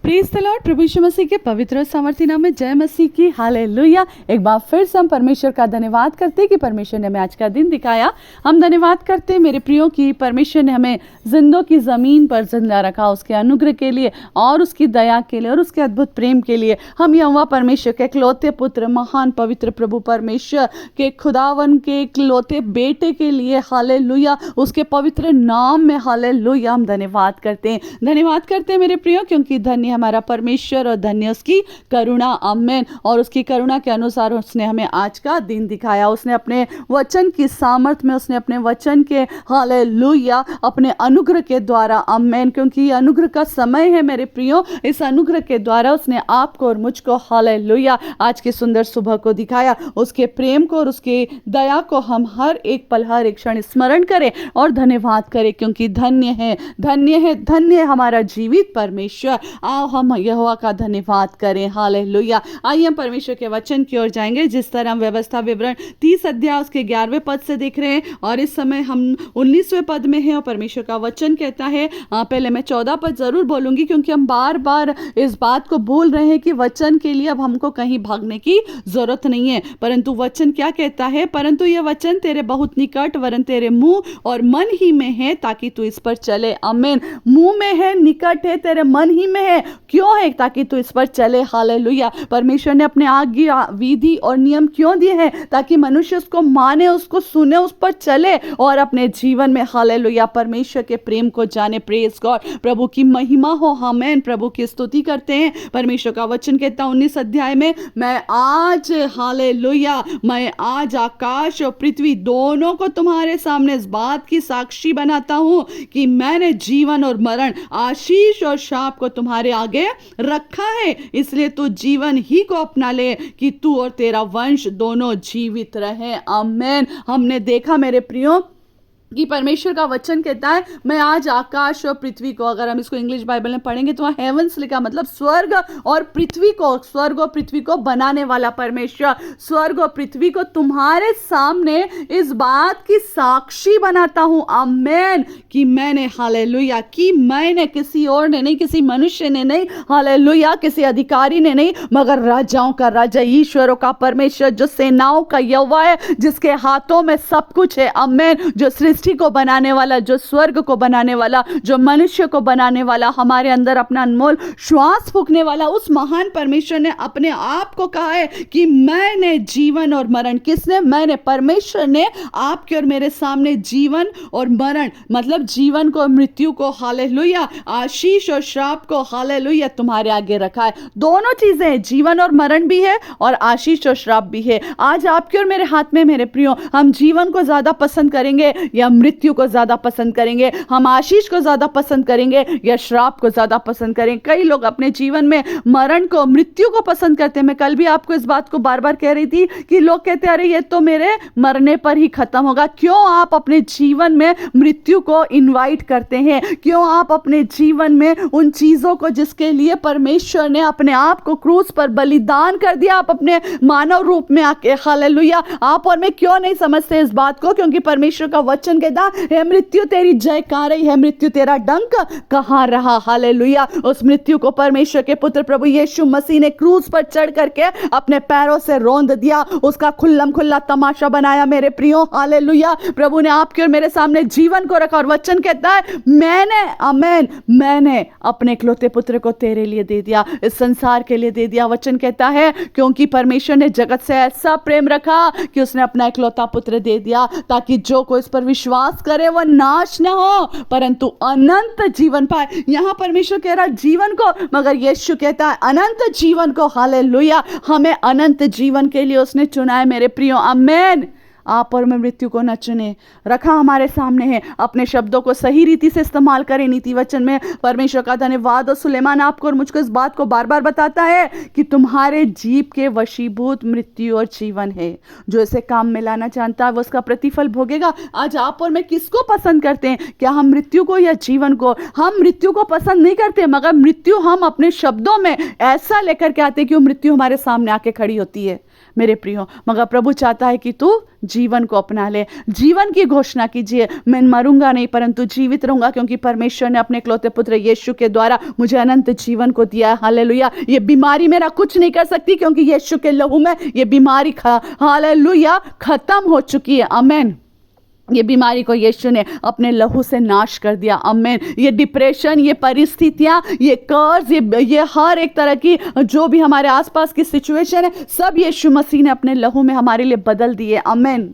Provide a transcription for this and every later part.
Praise the Lord. प्रभु यीशु मसीह के पवित्र और सामर्थी नाम में जय मसीह की। हालेलुया। एक बार फिर से हम परमेश्वर का धन्यवाद करते हैं कि परमेश्वर ने हमें आज का दिन दिखाया। हम धन्यवाद करते हैं मेरे प्रियो की, परमेश्वर ने हमें जिंदों की ज़मीन पर जिंदा रखा, उसके अनुग्रह के लिए और उसकी दया के लिए और उसके अद्भुत प्रेम के लिए। हम यहोवा परमेश्वर के इकलौते पुत्र, महान पवित्र प्रभु परमेश्वर के खुदावन के इकलौते बेटे के लिए हालेलुया, उसके पवित्र नाम में हालेलुया हम धन्यवाद करते हैं। धन्यवाद करते हैं मेरे प्रियो, क्योंकि धन्य हमारा परमेश्वर और धन्य उसकी करुणा। आमेन। और उसकी करुणा के अनुसार उसने हमें आज का दिन दिखाया। उसने अपने वचन की सामर्थ्य में, उसने अपने वचन के हालेलुया अपने अनुग्रह के द्वारा, आमेन, क्योंकि ये अनुग्रह का समय है मेरे प्रियो, इस अनुग्रह के द्वारा उसने आपको और मुझको हालेलुया आज की सुंदर सुबह को दिखाया। उसके प्रेम को और उसकी दया को हम हर एक पल, हर एक क्षण स्मरण करें और धन्यवाद करें, क्योंकि धन्य है, धन्य है, धन्य है हमारा जीवित परमेश्वर। आओ हम यहोवा का धन्यवाद करें। हालेलुया। आइए हम परमेश्वर के वचन की ओर जाएंगे। जिस तरह हम व्यवस्था विवरण 30 अध्याय उसके 11वें पद से देख रहे हैं और इस समय हम 19वें पद में हैं और परमेश्वर का वचन कहता है, पहले मैं 14 पद जरूर बोलूंगी, क्योंकि हम बार बार इस बात को बोल रहे हैं कि वचन के लिए अब हमको कहीं भागने की जरूरत नहीं है। परंतु वचन क्या कहता है? परंतु यह वचन तेरे बहुत निकट, वरन तेरे मुंह और मन ही में है, ताकि तू इस पर चले। आमीन। मुंह में है, निकट है, तेरे मन ही में है। क्यों है? ताकि तू इस पर चले। हालेलुया। परमेश्वर ने अपने आज्ञा, विधि और नियम क्यों दिए हैं? ताकि मनुष्य उसको माने, उसको सुने, उस पर चले और अपने जीवन में हालेलुया परमेश्वर के प्रेम को जाने। Praise God. प्रभु की महिमा हो। आमीन। प्रभु की स्तुति करते हैं। परमेश्वर का वचन कहता है 19 अध्याय में, मैं आज हालेलुया, मैं आज आकाश और पृथ्वी दोनों को तुम्हारे सामने इस बात की साक्षी बनाता हूं कि मैंने जीवन और मरण, आशीष और शाप को तुम्हारे आगे रखा है। इसलिए तू जीवन ही को अपना ले कि तू और तेरा वंश दोनों जीवित रहे। आमीन। हमने देखा मेरे प्रियो कि परमेश्वर का वचन कहता है, मैं आज आकाश और पृथ्वी को, अगर हम इसको इंग्लिश बाइबल में पढ़ेंगे तो वहाँ हेवंस लिखा, मतलब स्वर्ग और पृथ्वी को, स्वर्ग और पृथ्वी को बनाने वाला परमेश्वर स्वर्ग और पृथ्वी को तुम्हारे सामने इस बात की साक्षी बनाता हूं। आमेन। कि मैंने हालेलुया, कि मैंने, किसी और ने नहीं, किसी मनुष्य ने नहीं, हालेलुया किसी अधिकारी ने नहीं, मगर राजाओं का राजा, ईश्वरों का परमेश्वर, जो सेनाओं का यहोवा है, जिसके हाथों में सब कुछ है। आमेन। जो सृष्टि को बनाने वाला, जो स्वर्ग को बनाने वाला, जो मनुष्य को बनाने वाला, हमारे अंदर अपना अनमोल श्वास फूंकने वाला, उस महान परमेश्वर ने अपने आप को कहा है कि मैंने जीवन और मरण, किसने? मैंने, परमेश्वर ने आपके और मेरे सामने जीवन और मरण, मतलब जीवन को, मृत्यु को, हालेलुया, आशीष और श्राप को, हालेलुया तुम्हारे आगे रखा है। दोनों चीजें हैं, जीवन और मरण भी है और आशीष और श्राप भी है। आज आपके और मेरे हाथ में मेरे प्रियो, हम जीवन को ज्यादा पसंद करेंगे या मृत्यु को ज्यादा पसंद करेंगे? हम आशीष को ज्यादा पसंद करेंगे या श्राप को ज्यादा पसंद करेंगे? कई लोग अपने जीवन में मरण को, मृत्यु को पसंद करते हैं। मैं कल भी आपको इस बात को बार बार कह रही थी कि लोग कहते हैं, अरे ये तो मेरे मरने पर ही खत्म होगा। क्यों आप अपने जीवन में मृत्यु को इनवाइट करते हैं? क्यों आप अपने जीवन में उन चीजों को, जिसके लिए परमेश्वर ने अपने आप को क्रूस पर बलिदान कर दिया, आप अपने मानव रूप में आके, हालेलुया, आप और मैं क्यों नहीं समझते इस बात को? क्योंकि परमेश्वर का वचन कहता है, मृत्यु तेरी जय कहां रही है? मृत्यु तेरा डंक कहां रहा? हालेलुया। उस मृत्यु को परमेश्वर के पुत्र प्रभु यीशु मसीह ने क्रूस पर चढ़ करके अपने पैरों से रौंद दिया, उसका खुल्लम खुल्ला तमाशा बनाया मेरे प्रियो। हालेलुया। प्रभु ने आपके और मेरे सामने जीवन को रखा और वचन कहता है, मैंने, आमीन, मैंने अपने इकलौते पुत्र को तेरे लिए दे दिया, इस संसार के लिए दे दिया। वचन कहता है, क्योंकि परमेश्वर ने जगत से ऐसा प्रेम रखा कि उसने अपना इकलौता पुत्र दे दिया, ताकि जो कोई इस पर विश्वास करे वह नाश ना हो परंतु अनंत जीवन पाए। यहां परमेश्वर कह रहा जीवन को, मगर यीशु कहता है अनंत जीवन को। हालेलुया। हमें अनंत जीवन के लिए उसने चुना है मेरे प्रियो। आमीन। आप और मैं मृत्यु को न चुने, रखा हमारे सामने है। अपने शब्दों को सही रीति से इस्तेमाल करें नीति वचन में। परमेश्वर का धन्यवाद। और सुलेमान आपको और मुझको इस बात को बार बार बताता है कि तुम्हारे जीव के वशीभूत मृत्यु और जीवन है। जो इसे काम में लाना चाहता है वो उसका प्रतिफल भोगेगा। आज आप और मैं किसको पसंद करते हैं? क्या हम मृत्यु को या जीवन को? हम मृत्यु को पसंद नहीं करते, मगर मृत्यु हम अपने शब्दों में ऐसा लेकर के आते हैं कि वो मृत्यु हमारे सामने आके खड़ी होती है मेरे प्रियो। मगर प्रभु चाहता है कि तू जीवन को अपना ले, जीवन की घोषणा कीजिए, मैं मरूंगा नहीं परंतु जीवित रहूंगा, क्योंकि परमेश्वर ने अपने इकलौते पुत्र यीशु के द्वारा मुझे अनंत जीवन को दिया है। हालेलुया। ये बीमारी मेरा कुछ नहीं कर सकती, क्योंकि यीशु के लहू में ये बीमारी हालेलुया खत्म हो चुकी है। आमीन। ये बीमारी को यीशु ने अपने लहू से नाश कर दिया। आमीन। ये डिप्रेशन, ये परिस्थितियां, ये कर्ज, ये हर एक तरह की जो भी हमारे आसपास की सिचुएशन है, सब यीशु मसीह ने अपने लहू में हमारे लिए बदल दिए। आमीन।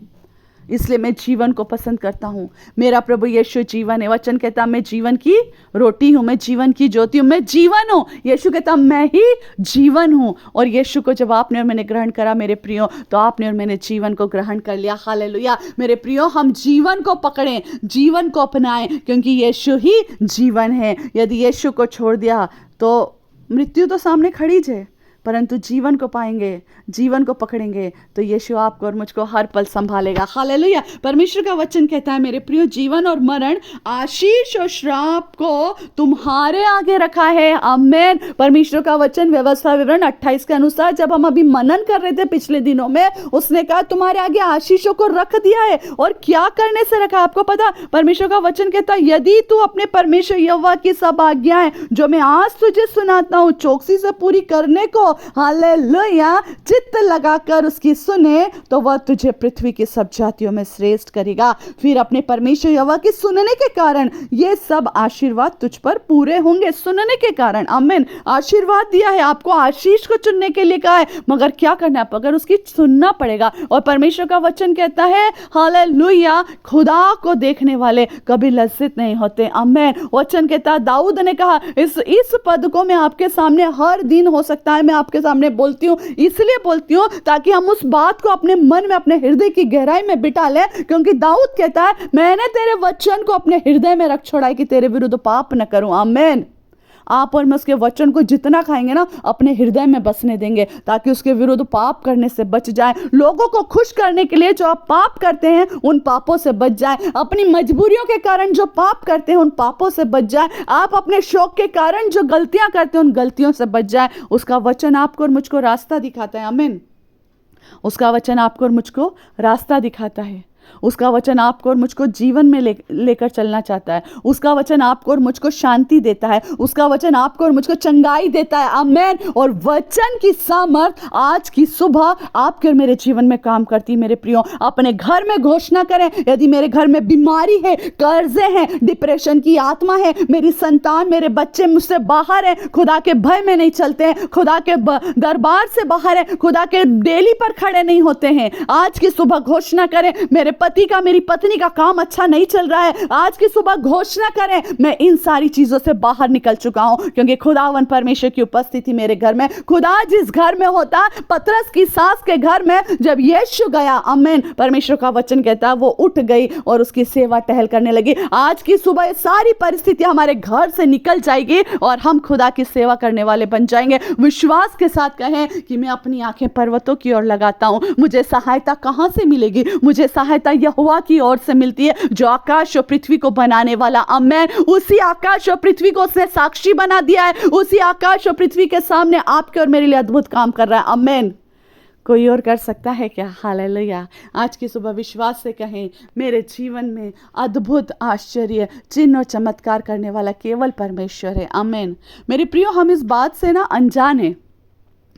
इसलिए मैं जीवन को पसंद करता हूँ। मेरा प्रभु यीशु जीवन है। वचन कहता मैं जीवन की रोटी हूँ, मैं जीवन की ज्योति हूँ, मैं जीवन हूँ। यीशु कहता मैं ही जीवन हूँ। और यीशु को जब आपने और मैंने ग्रहण करा मेरे प्रियो, तो आपने और मैंने जीवन को ग्रहण कर लिया। हालेलुया। मेरे प्रियो, हम जीवन को पकड़ें, जीवन को अपनाएं, क्योंकि यीशु ही जीवन है। यदि यीशु को छोड़ दिया तो मृत्यु तो सामने खड़ी है, परंतु जीवन को पाएंगे, जीवन को पकड़ेंगे तो यीशु आपको और मुझको हर पल संभालेगा। हालेलुया। परमेश्वर का वचन कहता है मेरे प्रियो, जीवन और मरण, आशीष और श्राप को तुम्हारे आगे रखा है। आमीन। परमेश्वर का वचन व्यवस्था विवरण 28 के अनुसार, जब हम अभी मनन कर रहे थे पिछले दिनों में, उसने कहा तुम्हारे आगे आशीषों को रख दिया है। और क्या करने से रखा आपको पता? परमेश्वर का वचन कहता है यदि तू अपने परमेश्वर यहोवा की सब आज्ञाएं जो मैं आज तुझे सुनाता हूँ चौकसी से पूरी करने को, हालेलुया, चित्त लगाकर उसकी सुने, तो वह तुझे पृथ्वी की सब जातियों में श्रेष्ठ करेगा। फिर अपने परमेश्वर यहोवा के सुनने के कारण ये सब आशीर्वाद तुझ पर पूरे होंगे। सुनने के कारण। आमीन। आशीर्वाद दिया है आपको, आशीष को चुनने के लिए कहा है, मगर क्या करना है? अगर उसकी सुनना पड़ेगा। और परमेश्वर का वचन कहता है हालेलुया, खुदा को देखने वाले कभी लज्जित नहीं होते। आमीन। वचन कहता है, दाऊद ने कहा इस पद को मैं आपके सामने हर दिन हो सकता है मैं आपके सामने बोलती हूँ, इसलिए बोलती हूँ ताकि हम उस बात को अपने मन में, अपने हृदय की गहराई में बिठा लें। क्योंकि दाऊद कहता है मैंने तेरे वचन को अपने हृदय में रख छोड़ा है कि तेरे विरुद्ध पाप न करूं। आमीन। आप और मैं उसके वचन को जितना खाएंगे ना, अपने हृदय में बसने देंगे, ताकि उसके विरुद्ध पाप करने से बच जाए। लोगों को खुश करने के लिए जो आप पाप करते हैं उन पापों से बच जाए। अपनी मजबूरियों के कारण जो पाप करते हैं उन पापों से बच जाए। आप अपने शौक के कारण जो गलतियां करते हैं उन गलतियों से बच जाए। उसका वचन आपको और मुझको रास्ता दिखाता है। आमीन। उसका वचन आपको और मुझको रास्ता दिखाता है। उसका वचन आपको और मुझको जीवन में लेकर चलना चाहता है। उसका वचन आपको और मुझको शांति देता है। उसका वचन आपको और मुझको चंगाई देता है। आमीन। और वचन की सामर्थ आज की सुबह आपके और मेरे जीवन में काम करती। मेरे प्रियो, अपने घर में घोषणा करें, यदि मेरे घर में बीमारी है, कर्जे हैं, डिप्रेशन की आत्मा है, मेरी संतान, मेरे बच्चे मुझसे बाहर हैं, खुदा के भय में नहीं चलते हैं, खुदा के दरबार से बाहर है, खुदा के डेली पर खड़े नहीं होते हैं, आज की सुबह घोषणा करें मेरे पति का, मेरी पत्नी का काम अच्छा नहीं चल रहा है, आज की सुबह घोषणा करें मैं इन सारी चीजों से बाहर निकल चुका हूं, क्योंकि खुदावन परमेश्वर की उपस्थिति मेरे घर में। खुदा जिस घर में होता, पतरस की सास के घर में जब यीशु गया, आमीन, परमेश्वर का वचन कहता है वो उठ गई और उसकी सेवा टहल करने लगी। आज की सुबह सारी परिस्थितियां हमारे घर से निकल जाएगी और हम खुदा की सेवा करने वाले बन जाएंगे। विश्वास के साथ कहें कि मैं अपनी आंखें पर्वतों की ओर लगाता हूं, मुझे सहायता कहां से मिलेगी? मुझे सहायता यहोवा की ओर से मिलती है, जो आकाश और पृथ्वी को बनाने वाला। आमीन। उसी आकाश और पृथ्वी को उसने साक्षी बना दिया है, उसी आकाश और पृथ्वी के सामने आपके और मेरे लिए अद्भुत काम कर रहा है। आमीन। कोई और कर सकता है क्या? हालेलुया। आज की सुबह विश्वास से कहें मेरे जीवन में अद्भुत, आश्चर्य, चिन्ह और चमत्कार करने वाला केवल परमेश्वर है। आमीन। मेरे प्रियो, हम इस बात से ना अनजान है,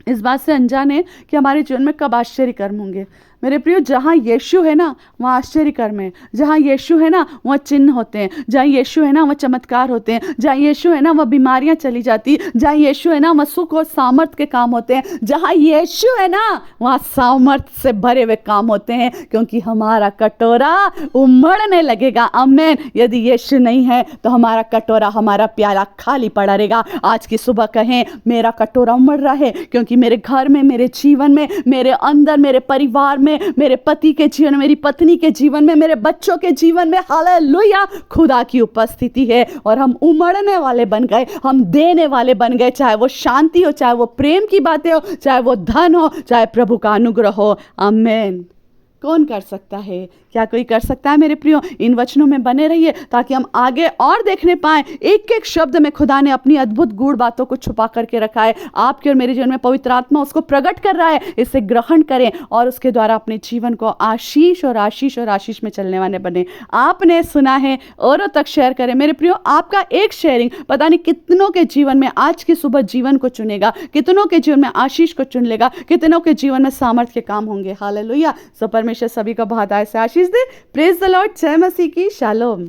इस बात से अनजान है कि हमारे जीवन में कब आश्चर्य कर्म होंगे। मेरे प्रियो, जहाँ यीशु है ना वहाँ आश्चर्य कर्म है, जहाँ यीशु है ना वहाँ चिन्ह होते हैं, जहाँ यीशु है ना वहाँ चमत्कार होते हैं, जहाँ यीशु है ना वहाँ बीमारियाँ चली जाती, जहाँ यीशु है ना वहाँ सुख और सामर्थ के काम होते हैं, जहाँ यीशु है ना वहाँ सामर्थ से भरे हुए काम होते हैं, क्योंकि हमारा कटोरा उमड़ने लगेगा। आमीन। यदि यीशु नहीं है तो हमारा कटोरा, हमारा प्याला खाली पड़ा रहेगा। आज की सुबह कहें मेरा कटोरा उमड़ रहा है, क्योंकि मेरे घर में, मेरे जीवन में, मेरे अंदर, मेरे परिवार में, मेरे पति के जीवन में, मेरी पत्नी के जीवन में, मेरे बच्चों के जीवन में, हालेलुया, खुदा की उपस्थिति है और हम उमड़ने वाले बन गए, हम देने वाले बन गए। चाहे वो शांति हो, चाहे वो प्रेम की बातें हो, चाहे वो धन हो, चाहे प्रभु का अनुग्रह हो। आमीन। कौन कर सकता है? क्या कोई कर सकता है मेरे प्रियो? इन वचनों में बने रहिए ताकि हम आगे और देखने पाएं एक एक शब्द में खुदा ने अपनी अद्भुत गूढ़ बातों को छुपा करके रखा है। आपके और मेरे जीवन में पवित्र आत्मा उसको प्रकट कर रहा है। इसे ग्रहण करें और उसके द्वारा अपने जीवन को आशीष और आशीष और आशीष में चलने वाले बने। आपने सुना है, औरों तक शेयर करें मेरे प्रियो। आपका एक शेयरिंग पता नहीं कितनों के जीवन में आज की सुबह जीवन को चुनेगा, कितनों के जीवन में आशीष को चुन लेगा, कितनों के जीवन में सामर्थ्य के काम होंगे। हालेलुया। सो परमेश्वर सभी का बहुत आय से आशीष दे। Praise the Lord. जय मसीह की। शालोम।